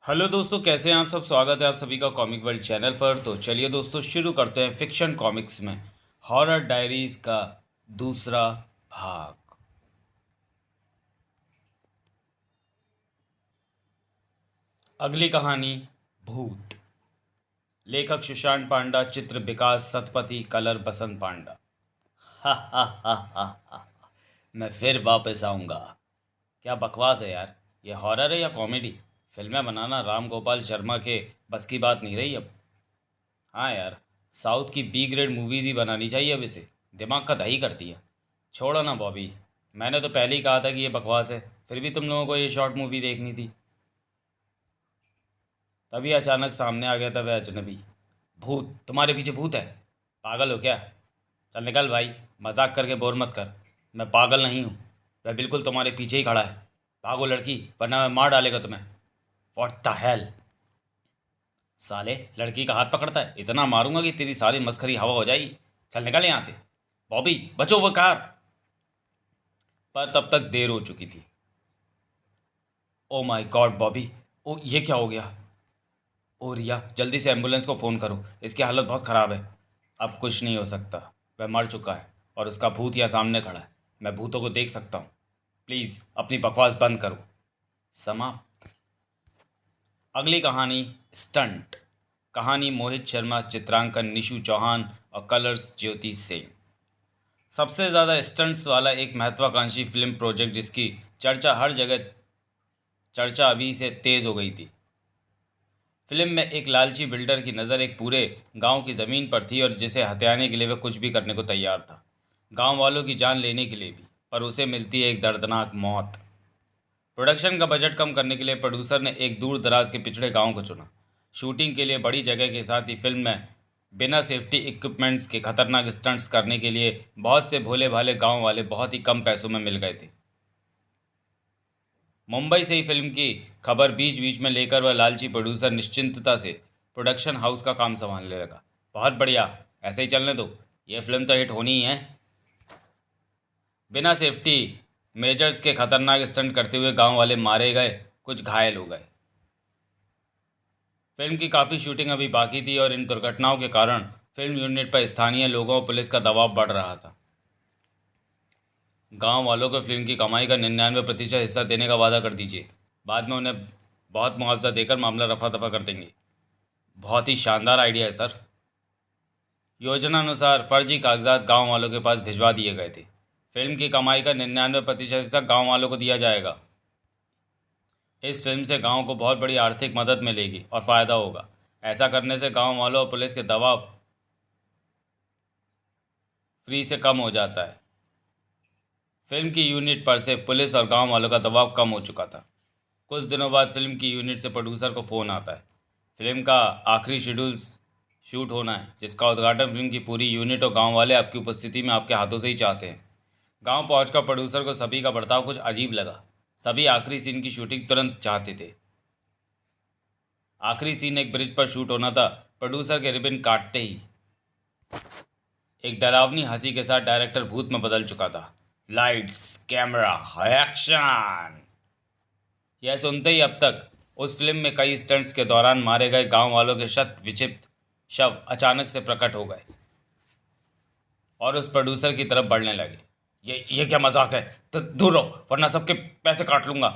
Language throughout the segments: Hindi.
हेलो दोस्तों, कैसे हैं आप सब। स्वागत है आप सभी का कॉमिक वर्ल्ड चैनल पर। तो चलिए दोस्तों, शुरू करते हैं फिक्शन कॉमिक्स में हॉरर डायरीज का दूसरा भाग। अगली कहानी, भूत। लेखक सुशांत पांडा, चित्र विकास सतपथी, कलर बसंत पांडा। हा हा हा हा हा। मैं फिर वापस आऊंगा। क्या बकवास है यार। ये हॉरर है या कॉमेडी? फिल्में बनाना राम गोपाल शर्मा के बस की बात नहीं रही अब। हाँ यार, साउथ की बी ग्रेड मूवीज़ ही बनानी चाहिए अब इसे। दिमाग का दही करती है। छोड़ो ना बॉबी। मैंने तो पहले ही कहा था कि ये बकवास है, फिर भी तुम लोगों को ये शॉर्ट मूवी देखनी थी। तभी अचानक सामने आ गया था वह अजनबी। भूत, तुम्हारे पीछे भूत है? पागल हो क्या? चल निकल भाई। मजाक करके बोर मत कर। मैं पागल नहीं हूँ। वह बिल्कुल तुम्हारे पीछे ही खड़ा है। भागो लड़की, वरना मैं मार डालेगा तुम्हें। What the hell. साले, लड़की का हाथ पकड़ता है, इतना मारूंगा कि तेरी सारी मस्खरी हवा हो जाएगी। चल निकल यहाँ से। बॉबी बचो वो कार। पर तब तक देर हो चुकी थी। Oh my God Bobby. ओ ये क्या हो गया? ओ रिया, जल्दी से एम्बुलेंस को फ़ोन करो, इसकी हालत बहुत ख़राब है। अब कुछ नहीं हो सकता। वह मर चुका है और उसका भूत यहाँ सामने खड़ा है। मैं भूतों को देख सकता हूँ। प्लीज़ अपनी बकवास बंद करो। समाप्त। अगली कहानी, स्टंट। कहानी मोहित शर्मा, चित्रांकन निशु चौहान और कलर्स ज्योति सिंह। सबसे ज़्यादा स्टंट्स वाला एक महत्वाकांक्षी फिल्म प्रोजेक्ट जिसकी चर्चा हर जगह चर्चा अभी से तेज़ हो गई थी। फिल्म में एक लालची बिल्डर की नज़र एक पूरे गांव की ज़मीन पर थी और जिसे हथियाने के लिए वह कुछ भी करने को तैयार था। गांव वालों की जान लेने के लिए भी। पर उसे मिलती है एक दर्दनाक मौत। प्रोडक्शन का बजट कम करने के लिए प्रोड्यूसर ने एक दूर दराज के पिछड़े गांव को चुना। शूटिंग के लिए बड़ी जगह के साथ ही फिल्म में बिना सेफ्टी इक्विपमेंट्स के खतरनाक स्टंट्स करने के लिए बहुत से भोले भाले गांव वाले बहुत ही कम पैसों में मिल गए थे। मुंबई से ही फिल्म की खबर बीच बीच में लेकर वह लालची प्रोड्यूसर निश्चिंतता से प्रोडक्शन हाउस का काम संभालने लगा। बहुत बढ़िया, ऐसे ही चलने दो। ये फिल्म तो हिट होनी ही है। बिना सेफ्टी मेजर्स के खतरनाक स्टंट करते हुए गांव वाले मारे गए, कुछ घायल हो गए। फिल्म की काफ़ी शूटिंग अभी बाकी थी और इन दुर्घटनाओं के कारण फिल्म यूनिट पर स्थानीय लोगों और पुलिस का दबाव बढ़ रहा था। गांव वालों को फिल्म की कमाई का 99% हिस्सा देने का वादा कर दीजिए। बाद में उन्हें बहुत मुआवजा देकर मामला रफा दफा कर देंगे। बहुत ही शानदार आइडिया है सर। योजना अनुसार फर्जी कागजात गांव वालों के पास भिजवा दिए गए थे। फिल्म की कमाई का 99% हिस्सा गांव वालों को दिया जाएगा। इस फिल्म से गांव को बहुत बड़ी आर्थिक मदद मिलेगी और फ़ायदा होगा। ऐसा करने से गांव वालों और पुलिस के दबाव फ्री से कम हो जाता है। फिल्म की यूनिट पर से पुलिस और गांव वालों का दबाव कम हो चुका था। कुछ दिनों बाद फिल्म की यूनिट से प्रोड्यूसर को फ़ोन आता है। फिल्म का आखिरी शेड्यूल शूट होना है, जिसका उद्घाटन फिल्म की पूरी यूनिट और गांव वाले आपकी उपस्थिति में आपके हाथों से ही चाहते हैं। गांव पहुंचकर प्रोड्यूसर को सभी का बर्ताव कुछ अजीब लगा। सभी आखिरी सीन की शूटिंग तुरंत चाहते थे। आखिरी सीन एक ब्रिज पर शूट होना था। प्रोड्यूसर के रिबन काटते ही एक डरावनी हंसी के साथ डायरेक्टर भूत में बदल चुका था। Lights, camera, action. यह सुनते ही अब तक उस फिल्म में कई स्टंट्स के दौरान मारे गए गांव वालों के शत विक्षिप्त शव अचानक से प्रकट हो गए और उस प्रोड्यूसर की तरफ बढ़ने लगे। ये क्या मजाक है? तो दूर रहो, वरना सबके पैसे काट लूंगा।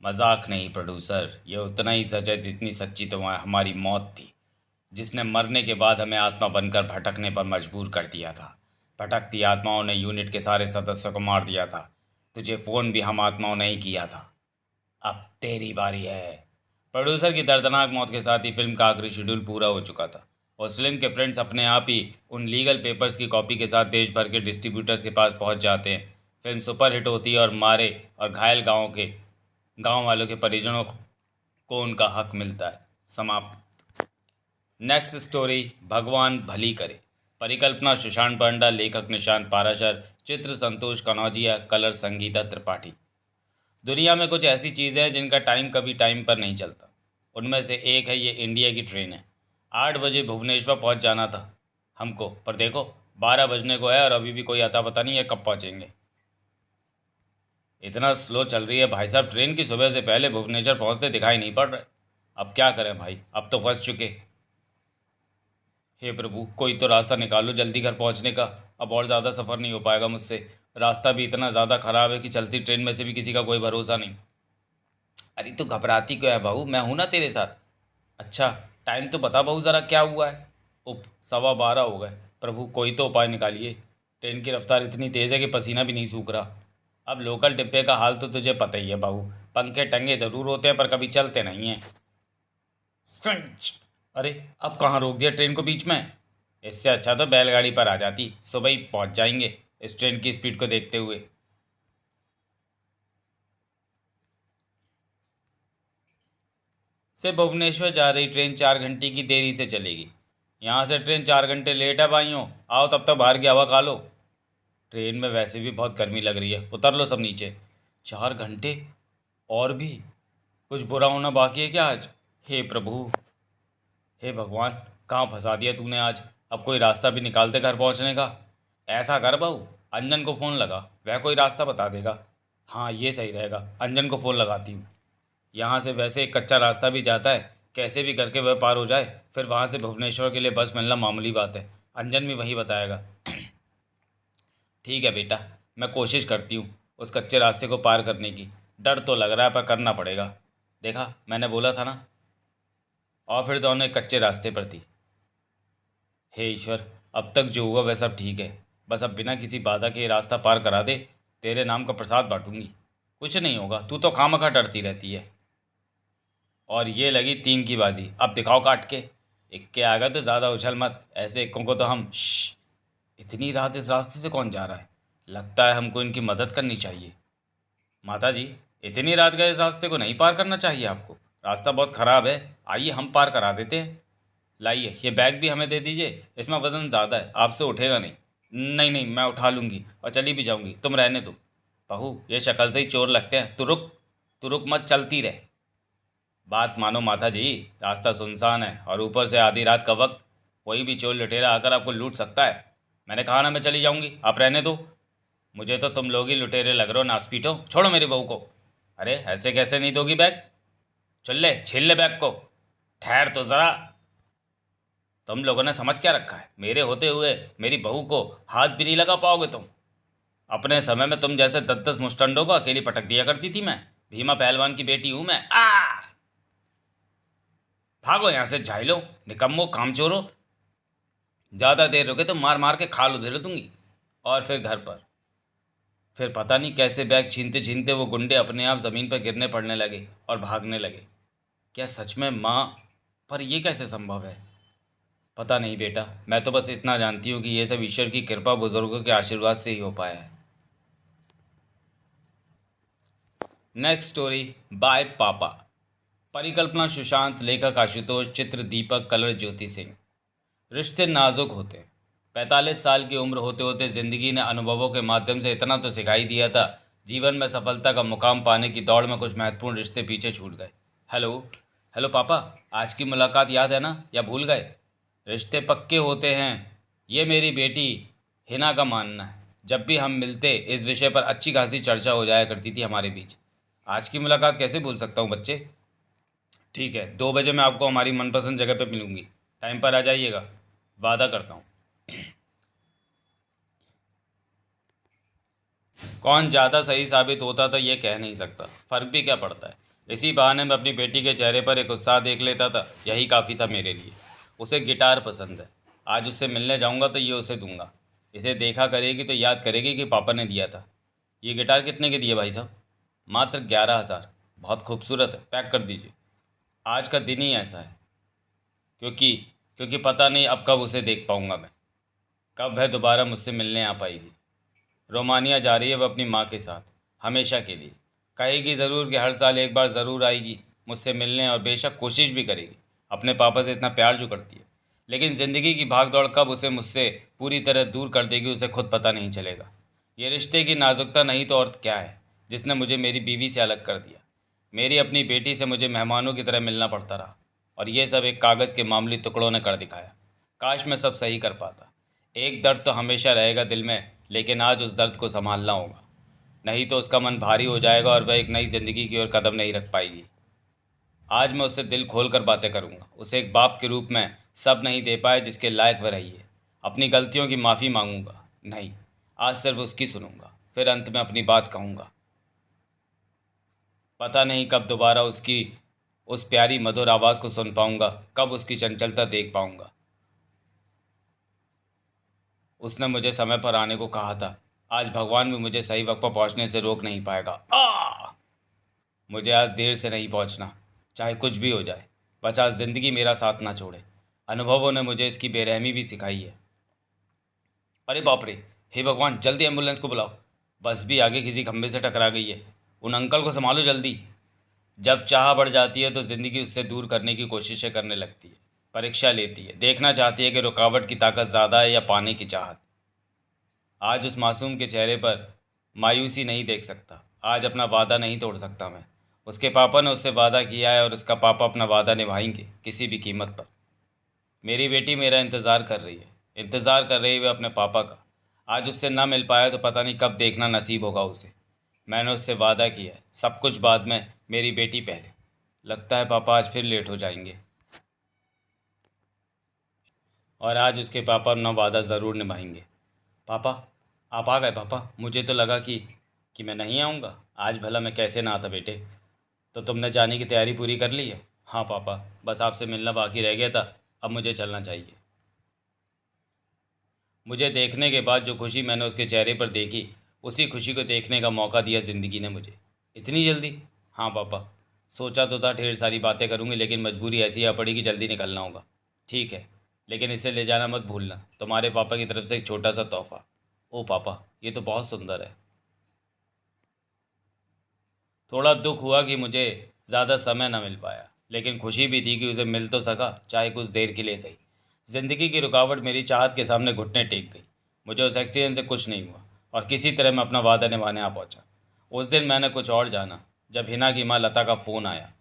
मजाक नहीं प्रोड्यूसर, ये उतना ही सच है जितनी सच्ची तो हमारी मौत थी, जिसने मरने के बाद हमें आत्मा बनकर भटकने पर मजबूर कर दिया था। भटकती आत्माओं ने यूनिट के सारे सदस्यों को मार दिया था। तुझे फ़ोन भी हम आत्माओं ने ही किया था। अब तेरी बारी है। प्रोड्यूसर की दर्दनाक मौत के साथ ही फिल्म का आखिरी शेड्यूल पूरा हो चुका था और फिल्म के प्रिंट्स अपने आप ही उन लीगल पेपर्स की कॉपी के साथ देश भर के डिस्ट्रीब्यूटर्स के पास पहुंच जाते हैं। फिल्म सुपर हिट होती है और मारे और घायल गांव वालों के परिजनों को उनका हक मिलता है। समाप्त। नेक्स्ट स्टोरी, भगवान भली करे। परिकल्पना सुशांत पांडा, लेखक निशांत पाराशर, चित्र संतोष कनौजिया, कलर संगीता त्रिपाठी। दुनिया में कुछ ऐसी चीज़ें हैं जिनका टाइम कभी टाइम पर नहीं चलता। उनमें से एक है ये इंडिया की ट्रेन है। 8 बजे भुवनेश्वर पहुंच जाना था हमको, पर देखो 12 बजने को है और अभी भी कोई अता पता नहीं है कब पहुंचेंगे। इतना स्लो चल रही है भाई साहब, ट्रेन की सुबह से पहले भुवनेश्वर पहुंचते दिखाई नहीं पड़ रहे। अब क्या करें भाई, अब तो फंस चुके। हे प्रभु, कोई तो रास्ता निकालो जल्दी घर पहुंचने का। अब और ज़्यादा सफ़र नहीं हो पाएगा मुझसे। रास्ता भी इतना ज़्यादा ख़राब है कि चलती ट्रेन में से भी किसी का कोई भरोसा नहीं। अरे तो घबराती क्यों है बहू, मैं हूं ना तेरे साथ। अच्छा, टाइम तो बता बहू ज़रा, क्या हुआ है। उप 12:15 हो गए। प्रभु कोई तो उपाय निकालिए। ट्रेन की रफ्तार इतनी तेज़ है कि पसीना भी नहीं सूख रहा। अब लोकल डिब्बे का हाल तो तुझे पता ही है बहू। पंखे टंगे ज़रूर होते हैं पर कभी चलते नहीं हैं। संच! अरे अब कहाँ रोक दिया ट्रेन को बीच में। इससे अच्छा तो बैलगाड़ी पर आ जाती, सुबह ही पहुंच जाएंगे इस ट्रेन की स्पीड को देखते हुए। से भुवनेश्वर जा रही ट्रेन 4 घंटे की देरी से चलेगी। यहाँ से ट्रेन 4 घंटे लेट है भाइयों, आओ तब तक बाहर की हवा खा लो। ट्रेन में वैसे भी बहुत गर्मी लग रही है, उतर लो सब नीचे। 4 घंटे? और भी कुछ बुरा होना बाकी है क्या आज। हे प्रभु, हे भगवान, कहाँ फंसा दिया तूने आज। अब कोई रास्ता भी निकाल दे घर पहुँचने का। ऐसा कर बहू, अंजन को फ़ोन लगा, वह कोई रास्ता बता देगा। हाँ ये सही रहेगा, अंजन को फ़ोन लगाती हूँ। यहाँ से वैसे एक कच्चा रास्ता भी जाता है, कैसे भी करके वह पार हो जाए, फिर वहाँ से भुवनेश्वर के लिए बस मिलना मामूली बात है। अंजन भी वही बताएगा। ठीक है बेटा, मैं कोशिश करती हूँ उस कच्चे रास्ते को पार करने की। डर तो लग रहा है पर करना पड़ेगा। देखा मैंने बोला था ना। और फिर दोनों एक कच्चे रास्ते पर थी। हे ईश्वर, अब तक जो हुआ वह सब ठीक है। बस अब बिना किसी बाधा के ये रास्ता पार करा दे, तेरे नाम का प्रसाद बांटूंगी। कुछ नहीं होगा, तू तो खामखा डरती रहती है। और ये लगी 3 की बाजी, अब दिखाओ काट के। इक्के आ गए तो ज़्यादा उछल मत, ऐसे इक्कों को तो हम इतनी रात इस रास्ते से कौन जा रहा है। लगता है हमको इनकी मदद करनी चाहिए। माता जी, इतनी रात गए इस रास्ते को नहीं पार करना चाहिए आपको। रास्ता बहुत ख़राब है, आइए हम पार करा देते हैं। लाइए ये बैग भी हमें दे दीजिए, इसमें वज़न ज़्यादा है, आपसे उठेगा नहीं। नहीं नहीं, मैं उठा लूँगी और चली भी जाऊँगी, तुम रहने दो। बहू ये शक्ल से ही चोर लगते हैं, तू रुक, तू रुक मत, चलती रह। बात मानो माता जी, रास्ता सुनसान है और ऊपर से आधी रात का वक्त। कोई भी चोर लुटेरा आकर आपको लूट सकता है। मैंने कहा ना मैं चली जाऊंगी, आप रहने दो। मुझे तो तुम लोग ही लुटेरे लग रहे हो, नासपीटो, छोड़ो मेरी बहू को। अरे ऐसे कैसे नहीं दोगी बैग। चल ले, छील ले बैग को। ठहर तो ज़रा, तुम लोगों ने समझ क्या रखा है, मेरे होते हुए मेरी बहू को हाथ भी नहीं लगा पाओगे तुम। अपने समय में तुम जैसे 10-10 मुस्टंडों को अकेली पटक दिया करती थी मैं। भीमा पहलवान की बेटी हूं मैं। भागो यहाँ से झाइलो, निकम्मो, कामचोरो। ज़्यादा देर रुके तो मार मार के खाल उधेड़ दूंगी। और फिर घर पर। फिर पता नहीं कैसे बैग छीनते छीनते वो गुंडे अपने आप ज़मीन पर गिरने पड़ने लगे और भागने लगे। क्या सच में माँ, पर यह कैसे संभव है। पता नहीं बेटा, मैं तो बस इतना जानती हूँ कि ये सब ईश्वर की कृपा, बुजुर्गों के आशीर्वाद से ही हो पाया है। नेक्स्ट स्टोरी बाय पापा। परिकल्पना सुशांत, लेखक आशुतोष, चित्र दीपक, कलर ज्योति सिंह। रिश्ते नाजुक होते हैं। 45 साल की उम्र होते होते ज़िंदगी ने अनुभवों के माध्यम से इतना तो सिखाई दिया था, जीवन में सफलता का मुकाम पाने की दौड़ में कुछ महत्वपूर्ण रिश्ते पीछे छूट गए। हेलो, हेलो पापा, आज की मुलाकात याद है ना या भूल गए। रिश्ते पक्के होते हैं, ये मेरी बेटी हिना का मानना है। जब भी हम मिलते इस विषय पर अच्छी खासी चर्चा हो जाया करती थी हमारे बीच। आज की मुलाकात कैसे भूल सकता हूँ बच्चे। ठीक है, 2 बजे मैं आपको हमारी मनपसंद जगह पे मिलूंगी, टाइम पर आ जाइएगा, वादा करता हूँ। कौन ज़्यादा सही साबित होता था ये कह नहीं सकता, फ़र्क भी क्या पड़ता है। इसी बहाने मैं अपनी बेटी के चेहरे पर एक उत्साह देख लेता था, यही काफ़ी था मेरे लिए। उसे गिटार पसंद है, आज उससे मिलने जाऊंगा तो ये उसे दूंगा। इसे देखा करेगी तो याद करेगी कि पापा ने दिया था। ये गिटार कितने के दिए भाई साहब। मात्र 11,000। बहुत खूबसूरत है, पैक कर दीजिए। आज का दिन ही ऐसा है, क्योंकि क्योंकि पता नहीं अब कब उसे देख पाऊंगा मैं, कब वह दोबारा मुझसे मिलने आ पाएगी। रोमानिया जा रही है वह अपनी माँ के साथ, हमेशा के लिए। कहेगी ज़रूर कि हर साल एक बार ज़रूर आएगी मुझसे मिलने, और बेशक कोशिश भी करेगी, अपने पापा से इतना प्यार जो करती है। लेकिन ज़िंदगी की भागदौड़ कब उसे मुझसे पूरी तरह दूर कर देगी उसे खुद पता नहीं चलेगा। ये रिश्ते की नाजुकता नहीं तो और क्या है, जिसने मुझे मेरी बीवी से अलग कर दिया। मेरी अपनी बेटी से मुझे मेहमानों की तरह मिलना पड़ता रहा, और ये सब एक कागज़ के मामूली टुकड़ों ने कर दिखाया। काश मैं सब सही कर पाता। एक दर्द तो हमेशा रहेगा दिल में, लेकिन आज उस दर्द को संभालना होगा। नहीं तो उसका मन भारी हो जाएगा और वह एक नई ज़िंदगी की ओर कदम नहीं रख पाएगी। आज मैं उससे दिल खोल कर बातें करूंगा, उसे एक बाप के रूप में सब नहीं दे पाए जिसके लायक वह रही है। अपनी गलतियों की माफ़ी मांगूंगा नहीं, आज सिर्फ उसकी सुनूंगा, फिर अंत में अपनी बात कहूंगा। पता नहीं कब दोबारा उसकी उस प्यारी मधुर आवाज़ को सुन पाऊंगा, कब उसकी चंचलता देख पाऊंगा। उसने मुझे समय पर आने को कहा था, आज भगवान भी मुझे सही वक्त पर पहुंचने से रोक नहीं पाएगा। मुझे आज देर से नहीं पहुंचना, चाहे कुछ भी हो जाए। पचास जिंदगी मेरा साथ ना छोड़े। अनुभवों ने मुझे इसकी बेरहमी भी सिखाई है। अरे बाप रे! हे भगवान, जल्दी एम्बुलेंस को बुलाओ। बस भी आगे किसी खंभे से टकरा गई है। उन अंकल को संभालो जल्दी। जब चाह बढ़ जाती है तो ज़िंदगी उससे दूर करने की कोशिशें करने लगती है। परीक्षा लेती है, देखना चाहती है कि रुकावट की ताकत ज़्यादा है या पाने की चाहत। आज उस मासूम के चेहरे पर मायूसी नहीं देख सकता। आज अपना वादा नहीं तोड़ सकता मैं। उसके पापा ने उससे वादा किया है और उसका पापा अपना वादा निभाएंगे किसी भी कीमत पर। मेरी बेटी मेरा इंतज़ार कर रही है, इंतज़ार कर रही है वह अपने पापा का। आज उससे ना मिल पाया तो पता नहीं कब देखना नसीब होगा उसे। मैंने उससे वादा किया है, सब कुछ बाद में, मेरी बेटी पहले। लगता है पापा आज फिर लेट हो जाएंगे। और आज उसके पापा अपना वादा ज़रूर निभाएंगे। पापा, आप आ गए पापा। मुझे तो लगा कि मैं नहीं आऊँगा। आज भला मैं कैसे ना आता बेटे। तो तुमने जाने की तैयारी पूरी कर ली है? हाँ पापा, बस आपसे मिलना बाकी रह गया था, अब मुझे चलना चाहिए। मुझे देखने के बाद जो खुशी मैंने उसके चेहरे पर देखी, उसी खुशी को देखने का मौका दिया ज़िंदगी ने मुझे। इतनी जल्दी? हाँ पापा, सोचा तो था ढेर सारी बातें करूँगी, लेकिन मजबूरी ऐसी आ पड़ी कि जल्दी निकलना होगा। ठीक है, लेकिन इसे ले जाना मत भूलना, तुम्हारे पापा की तरफ से एक छोटा सा तोहफा। ओ पापा, ये तो बहुत सुंदर है। थोड़ा दुख हुआ कि मुझे ज़्यादा समय न मिल पाया, लेकिन खुशी भी थी कि उसे मिल तो सका, चाहे कुछ देर के लिए सही। ज़िंदगी की रुकावट मेरी चाहत के सामने घुटने टेक गई। मुझे उस एक्सीडेंट से कुछ नहीं हुआ और किसी तरह मैं अपना वादा निभाने आ पहुंचा। उस दिन मैंने कुछ और जाना जब हिना की माँ लता का फ़ोन आया।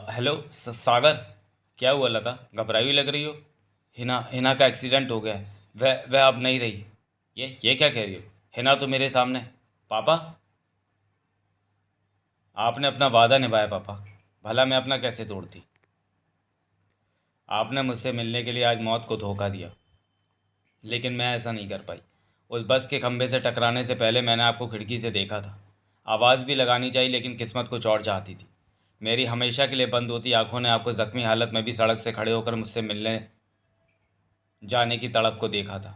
हेलो सागर, क्या हुआ लता, घबराई हुई लग रही हो? हिना हिना का एक्सीडेंट हो गया है, वह अब नहीं रही। ये क्या कह रही हो? हिना तो मेरे सामने। पापा, आपने अपना वादा निभाया पापा, भला मैं अपना कैसे तोड़ती। आपने मुझसे मिलने के लिए आज मौत को धोखा दिया, लेकिन मैं ऐसा नहीं कर पाई। उस बस के खंभे से टकराने से पहले मैंने आपको खिड़की से देखा था। आवाज़ भी लगानी चाहिए, लेकिन किस्मत कुछ और चाहती थी। मेरी हमेशा के लिए बंद होती आंखों ने आपको ज़ख्मी हालत में भी सड़क से खड़े होकर मुझसे मिलने जाने की तड़प को देखा था।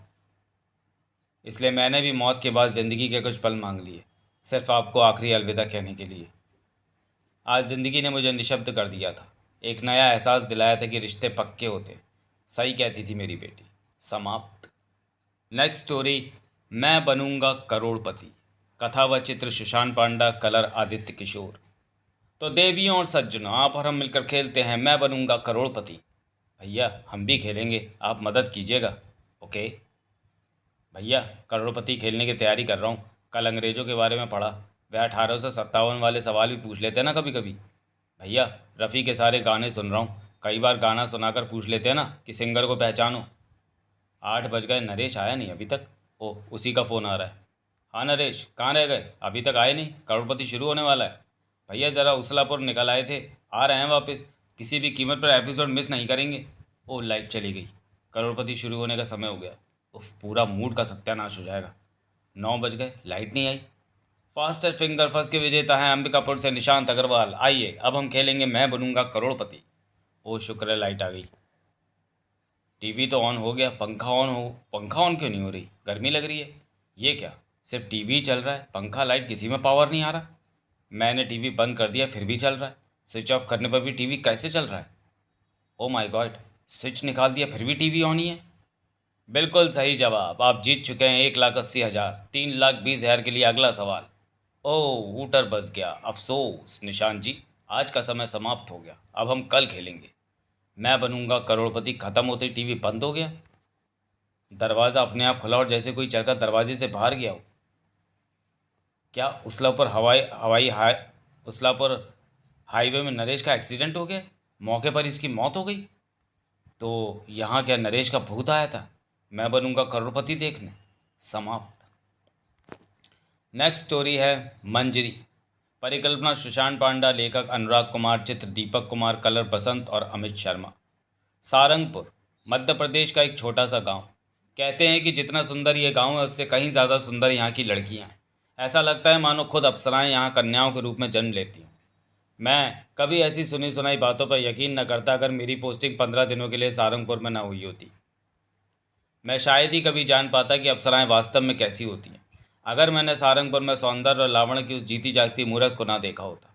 इसलिए मैंने भी मौत के बाद ज़िंदगी के कुछ पल मांग लिए, सिर्फ आपको आखिरी अलविदा कहने के लिए। आज ज़िंदगी ने मुझे निशब्द कर दिया था, एक नया एहसास दिलाया था कि रिश्ते पक्के होते। सही कहती थी मेरी बेटी। समाप्त। नेक्स्ट स्टोरी, मैं बनूंगा करोड़पति। कथा व चित्र सुशांत पांडा, कलर आदित्य किशोर। तो देवियों और सज्जनों, आप और हम मिलकर खेलते हैं मैं बनूंगा करोड़पति। भैया हम भी खेलेंगे, आप मदद कीजिएगा। ओके भैया, करोड़पति खेलने की तैयारी कर रहा हूँ। कल अंग्रेज़ों के बारे में पढ़ा, वह 1857 वाले सवाल भी पूछ लेते हैं ना कभी कभी। भैया, रफ़ी के सारे गाने सुन रहा हूँ, कई बार गाना सुनाकर पूछ लेते हैं ना कि सिंगर को पहचानो। 8 बज गए, नरेश आया नहीं अभी तक। ओह, उसी का फ़ोन आ रहा है। हाँ नरेश, कहाँ रह गए, अभी तक आए नहीं? करोड़पति शुरू होने वाला है। भैया ज़रा उसलापुर निकल आए थे, आ रहे हैं वापस, किसी भी कीमत पर एपिसोड मिस नहीं करेंगे। ओह, लाइट चली गई, करोड़पति शुरू होने का समय हो गया। उफ, पूरा मूड का सत्यानाश हो जाएगा। 9 बज गए, लाइट नहीं आई। फास्टेस्ट फिंगर फर्स्ट के विजेता हैं अंबिकापुर से निशांत अग्रवाल। आइए अब हम खेलेंगे मैं बनूंगा करोड़पति। ओ शुक्र है लाइट आ गई। टीवी तो ऑन हो गया, पंखा ऑन क्यों नहीं हो रही? गर्मी लग रही है। ये क्या, सिर्फ टीवी ही चल रहा है, पंखा लाइट किसी में पावर नहीं आ रहा। मैंने टीवी बंद कर दिया फिर भी चल रहा है, स्विच ऑफ करने पर भी टीवी कैसे चल रहा है? ओ माय गॉड, स्विच निकाल दिया फिर भी टीवी ऑन ही है। बिल्कुल सही जवाब, आप जीत चुके हैं 1,80,000। 3,20,000 के लिए अगला सवाल। ओह, हूटर बज गया, अफसोस निशांत जी, आज का समय समाप्त हो गया, अब हम कल खेलेंगे। मैं बनूंगा करोड़पति खत्म होते ही टीवी बंद हो गया। दरवाज़ा अपने आप खुला और जैसे कोई चलकर दरवाजे से बाहर गया हो। क्या उसलापुर हवाई हवाई हाई उसलापुर हाईवे में नरेश का एक्सीडेंट हो गया? मौके पर इसकी मौत हो गई? तो यहाँ क्या नरेश का भूत आया था? मैं बनूंगा करोड़पति देखने। समाप्त। नेक्स्ट स्टोरी है मंजरी। परिकल्पना सुशांत पांडा, लेखक अनुराग कुमार, चित्र दीपक कुमार, कलर बसंत और अमित शर्मा। सारंगपुर मध्य प्रदेश का एक छोटा सा गांव। कहते हैं कि जितना सुंदर ये गांव है उससे कहीं ज़्यादा सुंदर यहाँ की लड़कियाँ हैं। ऐसा लगता है मानो खुद अप्सराएं यहाँ कन्याओं के रूप में जन्म लेती हैं। मैं कभी ऐसी सुनी सुनाई बातों पर यकीन न करता अगर मेरी पोस्टिंग 15 दिनों के लिए सारंगपुर में न हुई होती। मैं शायद ही कभी जान पाता कि अप्सराएं वास्तव में कैसी होती हैं अगर मैंने सारंगपुर में सौंदर्य और लावण्य की उस जीती जागती मूरत को ना देखा होता।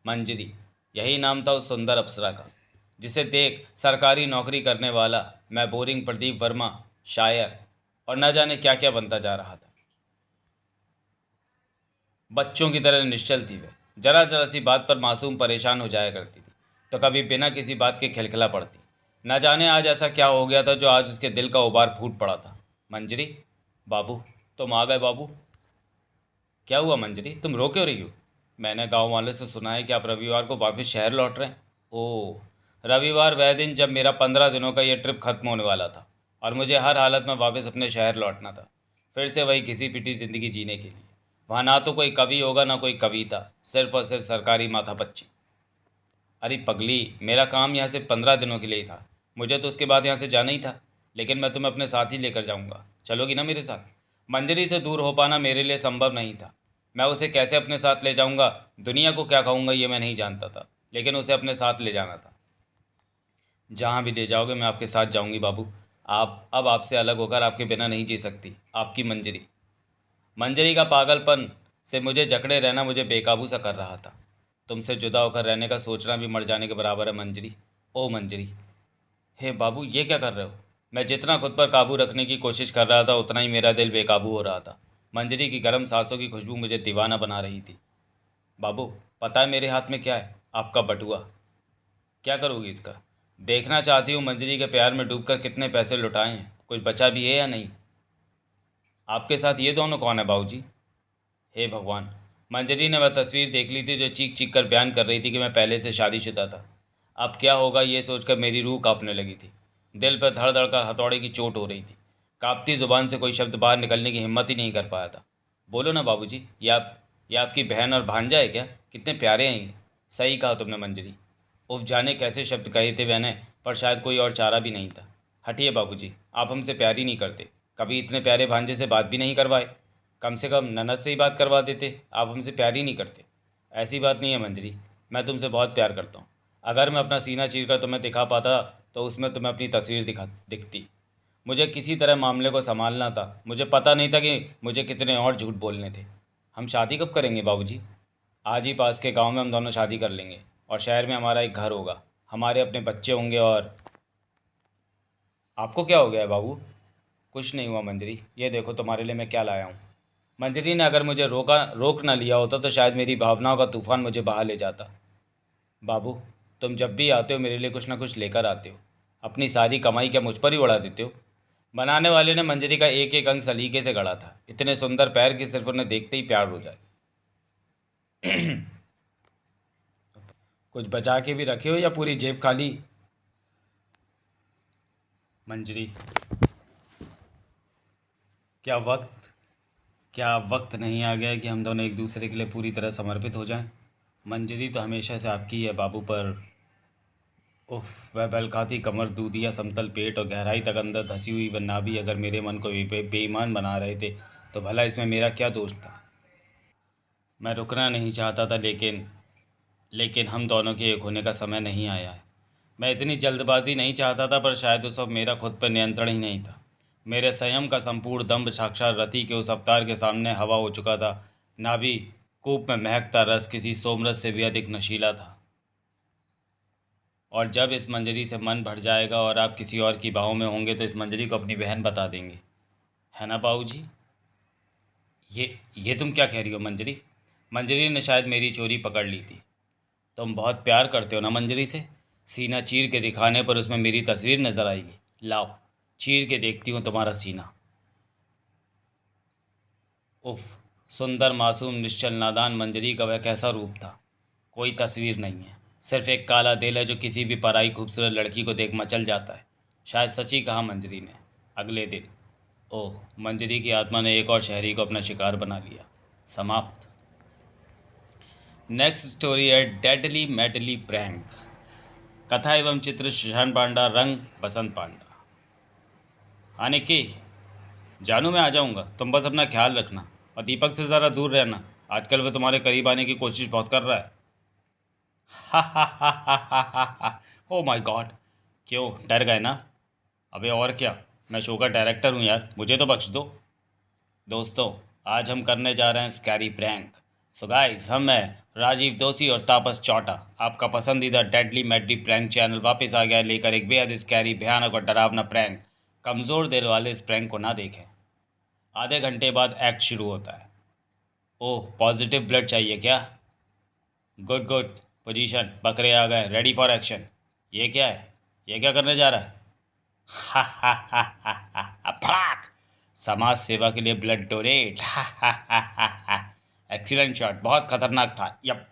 मंजरी, यही नाम था उस सुंदर अप्सरा का, जिसे देख सरकारी नौकरी करने वाला मैं बोरिंग प्रदीप वर्मा, शायर और न जाने क्या क्या बनता जा रहा था। बच्चों की तरह निश्चल थी वे, जरा जरा सी बात पर मासूम परेशान हो जाया करती थी, तो कभी बिना किसी बात के खिलखिला पड़ती। न जाने आज ऐसा क्या हो गया था जो आज उसके दिल का उबार फूट पड़ा था। मंजरी, बाबू, तुम आ गए बाबू। क्या हुआ मंजरी, तुम रो क्यों रही हो? मैंने गांव वालों से सुना है कि आप रविवार को वापस शहर लौट रहे हैं। ओह, रविवार वह दिन जब मेरा 15 दिनों का ये ट्रिप खत्म होने वाला था और मुझे हर हालत में वापस अपने शहर लौटना था, फिर से वही घिसी पिटी ज़िंदगी जीने के लिए। वहाँ ना तो कोई कवि होगा ना कोई कविता, सिर्फ और सिर्फ सरकारी माथापच्ची। अरे पगली, मेरा काम यहाँ सिर्फ 15 दिनों के लिए ही था। मुझे तो उसके बाद यहाँ से जाना ही था, लेकिन मैं तुम्हें अपने साथ ही लेकर जाऊँगा। चलोगी ना मेरे साथ? मंजरी से दूर हो पाना मेरे लिए संभव नहीं था। मैं उसे कैसे अपने साथ ले जाऊँगा, दुनिया को क्या कहूँगा, ये मैं नहीं जानता था, लेकिन उसे अपने साथ ले जाना था। जहाँ भी ले जाओगे मैं आपके साथ जाऊँगी बाबू। आप अब आपसे अलग होकर आपके बिना नहीं जी सकती। आपकी मंजरी। मंजरी का पागलपन से मुझे जकड़े रहना मुझे बेकाबू सा कर रहा था। तुमसे जुदा होकर रहने का सोचना भी मर जाने के बराबर है मंजरी। ओ मंजरी। हे बाबू, ये क्या कर रहे हो? मैं जितना खुद पर काबू रखने की कोशिश कर रहा था उतना ही मेरा दिल बेकाबू हो रहा था। मंजरी की गर्म सांसों की खुशबू मुझे दीवाना बना रही थी। बाबू, पता है मेरे हाथ में क्या है? आपका बटुआ। क्या करोगी इसका? देखना चाहती हूँ मंजरी के प्यार में डूबकर कितने पैसे लुटाए हैं, कुछ बचा भी है या नहीं। आपके साथ ये दोनों कौन है बाबूजी? हे भगवान! मंजरी ने वह तस्वीर देख ली थी जो चीख चीख कर बयान कर रही थी कि मैं पहले से शादीशुदा था। अब क्या होगा ये सोचकर मेरी रूह कांपने लगी थी। दिल पर धड़ धड़ कर हथौड़े की चोट हो रही थी। कांपती जुबान से कोई शब्द बाहर निकलने की हिम्मत ही नहीं कर पाया था। बोलो ना बाबूजी, ये आपकी बहन और भांजा है क्या? कितने प्यारे हैं ये। सही कहा तुमने मंजरी। उफ, जाने कैसे शब्द कहे थे मैंने, पर शायद कोई और चारा भी नहीं था। हटिए बाबूजी, आप हमसे प्यार ही नहीं करते। कभी इतने प्यारे भांजे से बात भी नहीं करवाए। कम से कम ननद से ही बात करवा देते। आप हमसे प्यार ही नहीं करते। ऐसी बात नहीं है मंजरी, मैं तुमसे बहुत प्यार करता हूँ। अगर मैं अपना सीना चीर कर तुम्हें दिखा पाता तो उसमें तुम्हें अपनी तस्वीर दिखती। मुझे किसी तरह मामले को संभालना था। मुझे पता नहीं था कि मुझे कितने और झूठ बोलने थे। हम शादी कब करेंगे बाबूजी? आज ही पास के गांव में हम दोनों शादी कर लेंगे और शहर में हमारा एक घर होगा, हमारे अपने बच्चे होंगे। और आपको क्या हो गया है बाबू? कुछ नहीं हुआ मंजरी, ये देखो तुम्हारे लिए मैं क्या लाया हूँ। मंजरी ने अगर मुझे रोक ना लिया होता तो शायद मेरी भावनाओं का तूफान मुझे बहा ले जाता। बाबू, तुम जब भी आते हो मेरे लिए कुछ ना कुछ लेकर आते हो। अपनी सारी कमाई क्या मुझ पर ही उड़ा देते हो? बनाने वाले ने मंजरी का एक एक अंग सलीके से गढ़ा था, इतने सुंदर पैर कि सिर्फ उन्हें देखते ही प्यार हो जाए। कुछ बचा के भी रखे हो या पूरी जेब खाली? मंजरी, क्या वक्त क्या वक्त नहीं आ गया कि हम दोनों एक दूसरे के लिए पूरी तरह समर्पित हो जाएं? मंजरी तो हमेशा से आपकी ही है बाबू, पर उफ, वह बलखाती कमर, दूधिया समतल पेट और गहराई तक अंदर धसी हुई वह नाभि अगर मेरे मन को बेईमान बना रहे थे तो भला इसमें मेरा क्या दोष था? मैं रुकना नहीं चाहता था, लेकिन लेकिन हम दोनों के एक होने का समय नहीं आया है। मैं इतनी जल्दबाजी नहीं चाहता था, पर शायद उस वक्त मेरा खुद पर नियंत्रण ही नहीं था। मेरे संयम का संपूर्ण दम्भ साक्षात रति के उस अवतार के सामने हवा हो चुका था। नाभि कूप में महकता रस किसी सोमरस से भी अधिक नशीला था। और जब इस मंजरी से मन भर जाएगा और आप किसी और की बाहों में होंगे तो इस मंजरी को अपनी बहन बता देंगे, है ना बाबू जी? ये तुम क्या कह रही हो मंजरी? मंजरी ने शायद मेरी चोरी पकड़ ली थी। तुम बहुत प्यार करते हो ना मंजरी से? सीना चीर के दिखाने पर उसमें मेरी तस्वीर नजर आएगी। लाओ, चीर के देखती हूँ तुम्हारा सीना। उफ, सुंदर मासूम निश्चल नादान मंजरी का वह कैसा रूप था। कोई तस्वीर नहीं है, सिर्फ एक काला दिल है जो किसी भी पराई खूबसूरत लड़की को देख मचल जाता है। शायद सच ही कहा मंजरी ने। अगले दिन, ओह, मंजरी की आत्मा ने एक और शहरी को अपना शिकार बना लिया। समाप्त। नेक्स्ट स्टोरी है डेडली मेडली प्रैंक। कथा एवं चित्र शशांक पांडा, रंग बसंत पांडा। हाँ निक्की, जानू मैं आ जाऊँगा, तुम बस अपना ख्याल रखना और दीपक से ज़रा दूर रहना, आजकल वो तुम्हारे करीब आने की कोशिश बहुत कर रहा है। हा हा हा हा हा हा हा। ओ माय गॉड, क्यों डर गए ना? अबे और क्या, मैं शो का डायरेक्टर हूँ यार, मुझे तो बख्श दो। दोस्तों, आज हम करने जा रहे हैं स्कैरी प्रैंक। सो गाइस, हम हैं राजीव दोषी और तापस चौटा। आपका पसंदीदा डेडली मेडली प्रैंक चैनल वापस आ गया है लेकर एक बेहद स्कैरी, भयानक और डरावना प्रैंक। कमज़ोर दिल वाले इस प्रैंक को ना देखें। आधे घंटे बाद एक्ट शुरू होता है। ओह, पॉजिटिव ब्लड चाहिए क्या? Good good. पोजीशन, बकरे आ गए, रेडी फॉर एक्शन। ये क्या है? ये क्या करने जा रहा है? हा हा हा हा हा हा, फड़ाक। समाज सेवा के लिए ब्लड डोनेट। हा हा हा हा हा। एक्सीलेंट शॉट, बहुत खतरनाक था। यप,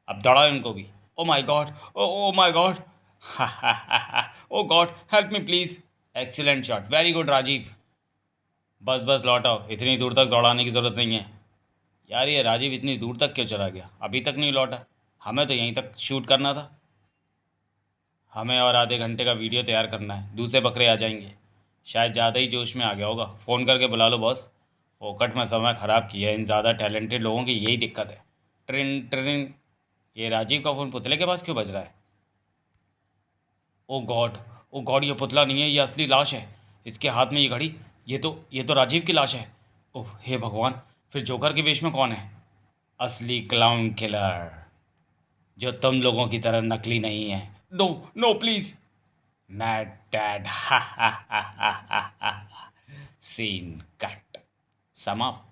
अब दौड़ाओ इनको भी। Oh my God, oh my God. हा हा हा हा। Oh God, help me please. Excellent shot, very good Rajiv. बस बस लौट आओ, इतनी दूर तक दौड़ाने की ज़रूरत नहीं है। यार ये राजीव इतनी दूर तक क्यों चला गया, अभी तक नहीं लौटा? हमें तो यहीं तक शूट करना था। हमें और आधे घंटे का वीडियो तैयार करना है, दूसरे बकरे आ जाएंगे। शायद ज़्यादा ही जोश में आ गया होगा, फ़ोन करके बुला लो बॉस। फोकट में समय ख़राब किया है, इन ज़्यादा टैलेंटेड लोगों की यही दिक्कत है। ट्रिन ट्रिन। ये राजीव का फ़ोन पुतले के पास क्यों बज रहा है? ओ गॉड, ओ गॉड, ये पुतला नहीं है, ये असली लाश है। इसके हाथ में ये घड़ी, ये तो राजीव की लाश है। ओह हे भगवान, फिर जोकर के वेश में कौन है? असली क्लाउन किलर, जो तुम लोगों की तरह नकली नहीं है। No no please. Mad dad. हा हा हा हा हा। Scene cut. समाप्त।